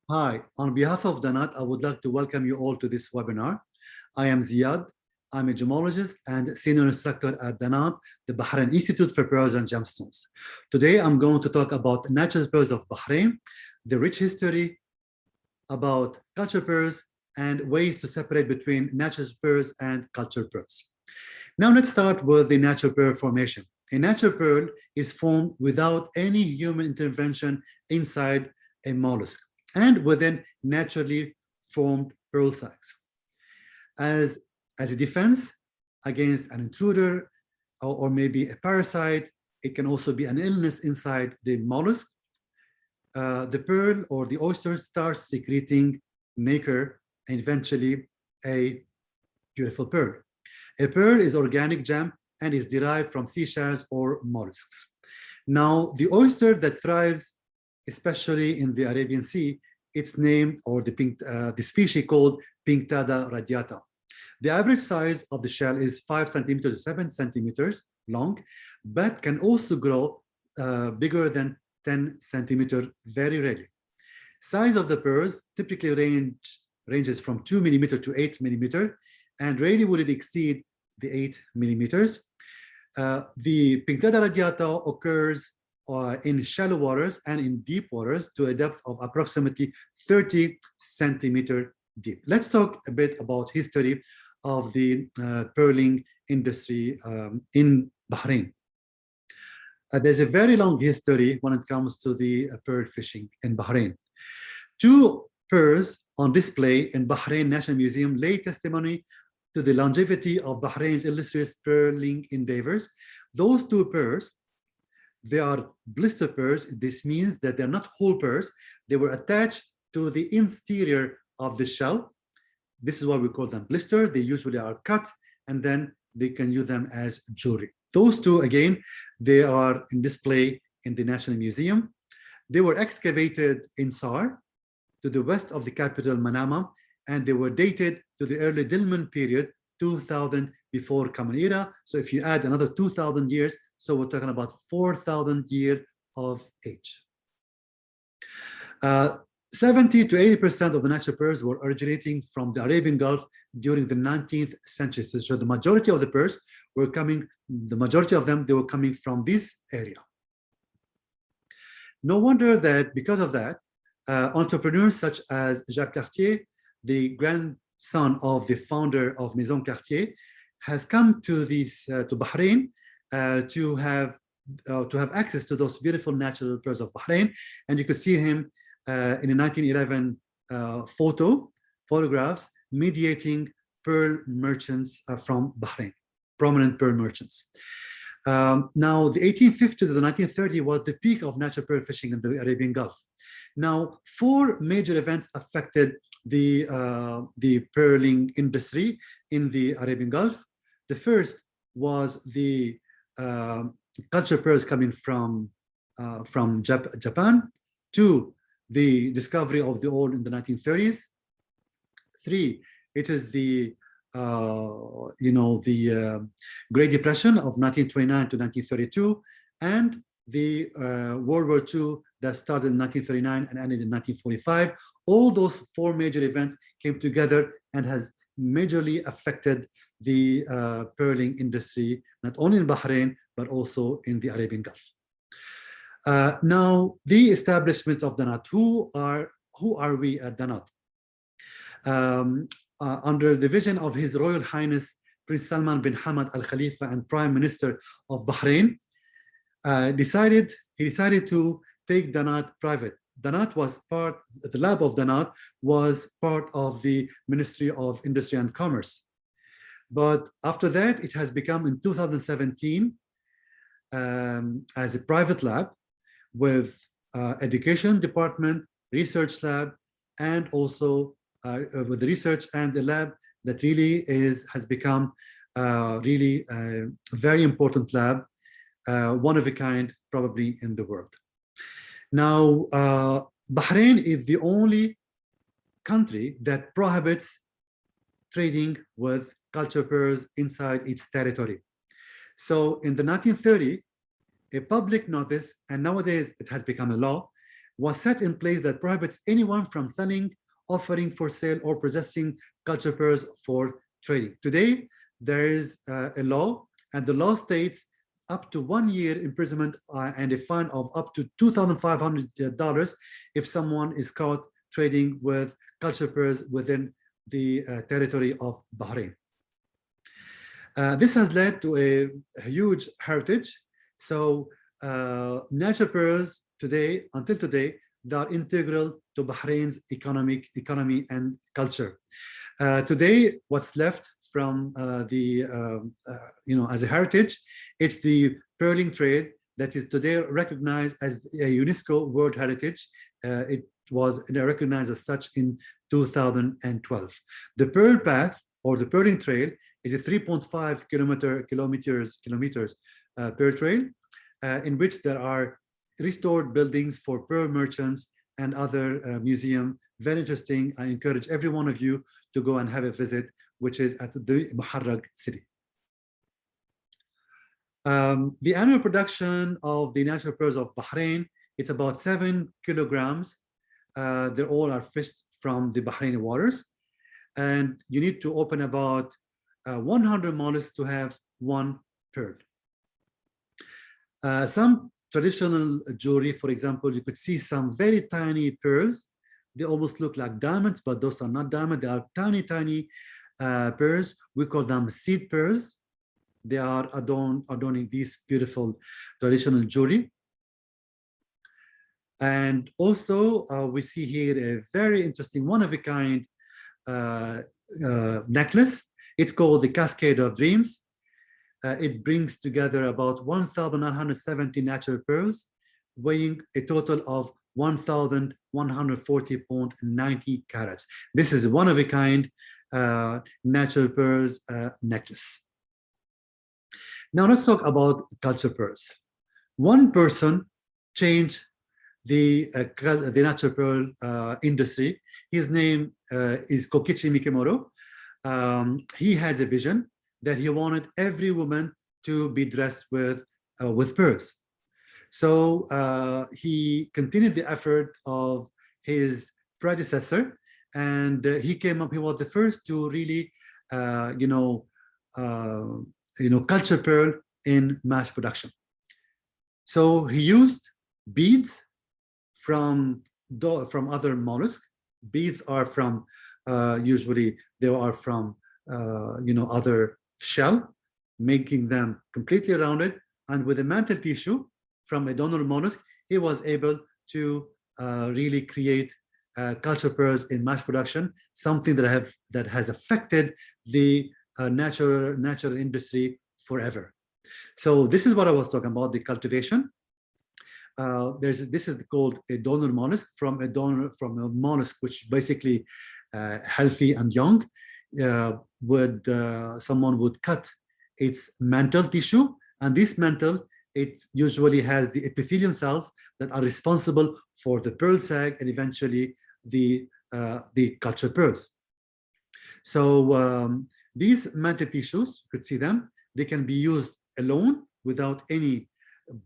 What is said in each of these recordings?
Hi, on behalf of DANAT, I would like to welcome you all to this webinar. I am Ziad. I'm a gemologist and senior instructor at DANAT, the Bahrain Institute for Pearls and Gemstones. Today, I'm going to talk about natural pearls of Bahrain, the rich history, about culture pearls, and ways to separate between natural pearls and culture pearls. Now, let's start with the natural pearl formation. A natural pearl is formed without any human intervention inside a mollusk and within naturally formed pearl sacs. As a defense against an intruder or maybe a parasite, it can also be an illness inside the mollusk. The pearl or the oyster starts secreting nacre and eventually a beautiful pearl. A pearl is organic gem and is derived from seashells or mollusks. Now, the oyster that thrives, especially in the Arabian Sea, it's named, or the species called Pinctada radiata. The average size of the shell is 5 centimeters to 7 centimeters long, but can also grow bigger than 10 centimeters very rarely. Size of the pearls typically ranges from 2 millimeter to 8 millimeter, and rarely would it exceed the 8 millimeters. The Pinctada radiata occurs in shallow waters and in deep waters to a depth of approximately 30 centimeter deep. Let's talk a bit about history of the pearling industry in Bahrain. There's a very long history when it comes to the pearl fishing in Bahrain. Two pearls on display in Bahrain National Museum lay testimony to the longevity of Bahrain's illustrious pearling endeavors. Those two pearls, they are blister pearls. This means that they're not whole pearls. They were attached to the interior of the shell. This is why we call them blister. They usually are cut, and then they can use them as jewelry. Those two, again, they are in display in the National Museum. They were excavated in Sar, to the west of the capital, Manama, and they were dated to the early Dilmun period, 2000 before Common Era. So if you add another 2,000 years, so we're talking about 4,000 years of age. 70 to 80% of the natural pearls were originating from the Arabian Gulf during the 19th century. So the majority of the pearls were coming, the majority of them, they were coming from this area. No wonder that because of that, entrepreneurs such as Jacques Cartier, the grandson of the founder of Maison Cartier, has come to Bahrain to have access to those beautiful natural pearls of Bahrain, and you could see him in a 1911 photographs mediating pearl merchants from Bahrain, prominent pearl merchants. Now, the 1850 to the 1930 was the peak of natural pearl fishing in the Arabian Gulf. Now, 4 major events affected the pearling industry in the Arabian Gulf. The first was the culture pearls coming from Japan. 2, the discovery of the oil in the 1930s. 3, it is the Great Depression of 1929 to 1932, and the World War II that started in 1939 and ended in 1945. All those 4 major events came together and has majorly affected the pearling industry, not only in Bahrain, but also in the Arabian Gulf. Now, the establishment of DANAT. Who are we at DANAT? Under the vision of His Royal Highness Prince Salman bin Hamad Al Khalifa and Prime Minister of Bahrain, he decided to take DANAT private. DANAT was the lab of DANAT was part of the Ministry of Industry and Commerce. But after that, it has become in 2017 as a private lab with education department, research lab, and also with the research and the lab that really has become really a very important lab, one of a kind probably in the world. Now, Bahrain is the only country that prohibits trading with culture pearls inside its territory. So in the 1930s, a public notice, and nowadays it has become a law, was set in place that prohibits anyone from selling, offering for sale, or possessing culture pearls for trading. Today, there is a law, and the law states up to 1 year imprisonment and a fine of up to $2,500 if someone is caught trading with culture pearls within the territory of Bahrain. This has led to a huge heritage. So natural pearls today, until today, they are integral to Bahrain's economy and culture. Today, what's left from as a heritage, it's the pearling trade that is today recognized as a UNESCO World Heritage. It was recognized as such in 2012. The Pearl Path, or the Pearling Trail, is a 3.5 kilometers pearl trail, in which there are restored buildings for pearl merchants and other museum. Very interesting. I encourage every one of you to go and have a visit, which is at the Muharraq city. The annual production of the natural pearls of Bahrain, it's about 7 kilograms. They all are fished from the Bahraini waters. And you need to open about 100 mollusks to have one pearl. Some traditional jewelry, for example, you could see some very tiny pearls. They almost look like diamonds, but those are not diamonds. They are tiny, tiny pearls. We call them seed pearls. They are adorning these beautiful traditional jewelry. And also, we see here a very interesting, one-of-a-kind necklace. It's called the Cascade of Dreams. It brings together about 1,970 natural pearls, weighing a total of 1,140.90 carats. This is one-of-a-kind natural pearls necklace. Now let's talk about culture pearls. One person changed the natural pearl industry. His name is Kokichi Mikimoto. He has a vision that he wanted every woman to be dressed with pearls. So he continued the effort of his predecessor, and he was the first to really, culture pearl in mass production. So he used beads from other mollusks. Beads are from usually they are from other shell, making them completely rounded, and with a mantle tissue from a donor mollusk, he was able to really create culture pearls in mass production, something that has affected the natural industry forever. So this is what I was talking about, the cultivation. This is called a donor mollusk from a mollusk which basically healthy and young. Someone would cut its mantle tissue, and this mantle, it usually has the epithelium cells that are responsible for the pearl sac and eventually the culture pearls. So these mantle tissues, you could see them, they can be used alone without any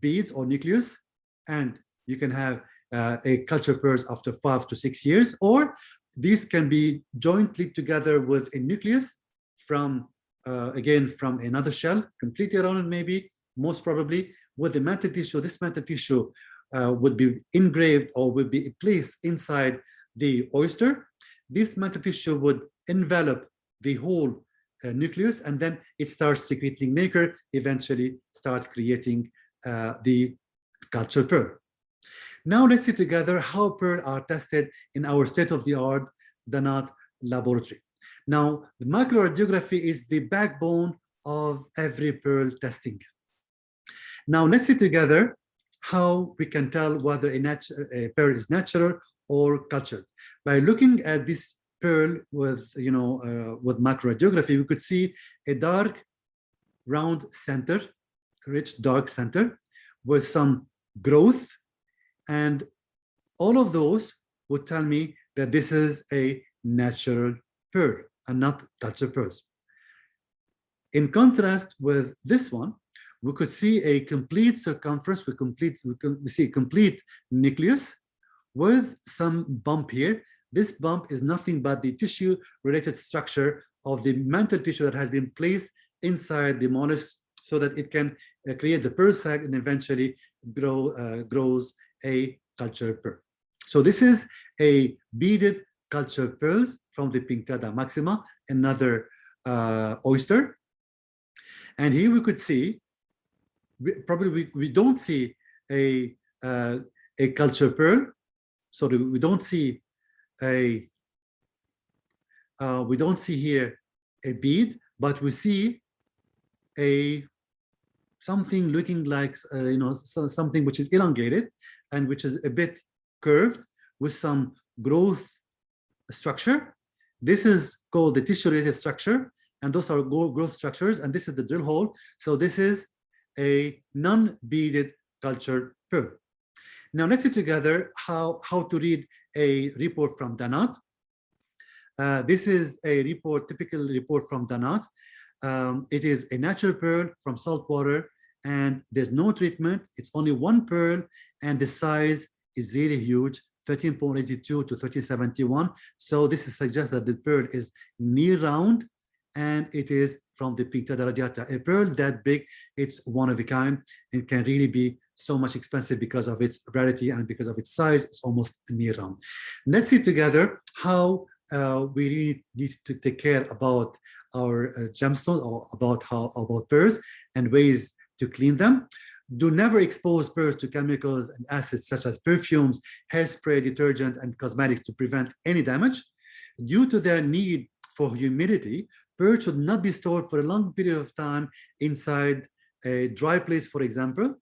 beads or nucleus, and you can have a culture pearls after 5 to 6 years, or these can be jointly together with a nucleus from, again, from another shell, completely rounded maybe, most probably, with the mantle tissue. This mantle tissue would be engraved or would be placed inside the oyster. This mantle tissue would envelop the whole nucleus, and then it starts secreting nacre, eventually starts creating the culture pearl. Now let's see together how pearls are tested in our state-of-the-art DANAT laboratory. Now, the microradiography is the backbone of every pearl testing. Now let's see together how we can tell whether a pearl is natural or cultured. By looking at this pearl with microradiography, we could see a dark, round center, rich dark center with some growth, and all of those would tell me that this is a natural pearl and not cultured pearls. In contrast with this one, we could see a complete circumference, we see a complete nucleus with some bump here. This bump is nothing but the tissue-related structure of the mantle tissue that has been placed inside the mollusk so that it can create the pearl sac and eventually grows a culture pearl. So this is a beaded culture pearls from the Pinctada maxima, another oyster. And here we could see, we don't see a culture pearl. So we don't see here a bead, but we see something looking like something which is elongated and which is a bit curved with some growth structure. This is called the tissue-related structure, and those are growth structures, and this is the drill hole. So this is a non-beaded culture pearl. Now let's see together how to read a report from DANAT. This is a report, typical report from DANAT. It is a natural pearl from salt water, and there's no treatment. It's only one pearl, and the size is really huge, 13.82 to 1371. So this suggests that the pearl is near round, and it is from the Pinctada radiata. A pearl that big, it's one of a kind. It can really be so much expensive because of its rarity and because of its size. It's almost near round. Let's see together how we really need to take care about our gemstones, or about pearls and ways to clean them. Do never expose pearls to chemicals and acids such as perfumes, hairspray, detergent, and cosmetics to prevent any damage. Due to their need for humidity, pearls should not be stored for a long period of time inside a dry place, for example.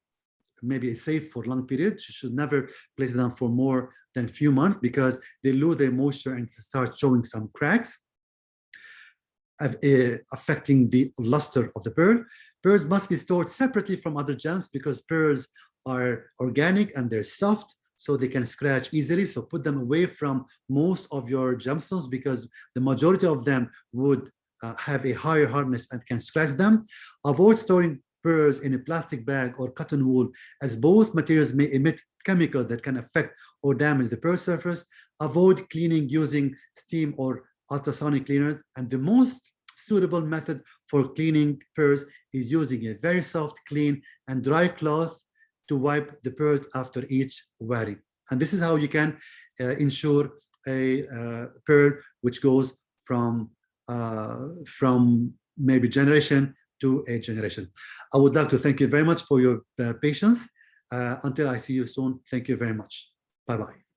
Maybe safe for long periods. You should never place them for more than a few months because they lose their moisture and start showing some cracks, affecting the luster of the pearl. Pearls must be stored separately from other gems because pearls are organic and they're soft, so they can scratch easily. So put them away from most of your gemstones because the majority of them would have a higher hardness and can scratch them. Avoid storing pearls in a plastic bag or cotton wool, as both materials may emit chemicals that can affect or damage the pearl surface. Avoid cleaning using steam or ultrasonic cleaners, and the most suitable method for cleaning pearls is using a very soft, clean, and dry cloth to wipe the pearls after each wearing. And this is how you can ensure a pearl which goes from maybe generation to a generation. I would like to thank you very much for your patience. Until I see you soon, thank you very much. Bye-bye.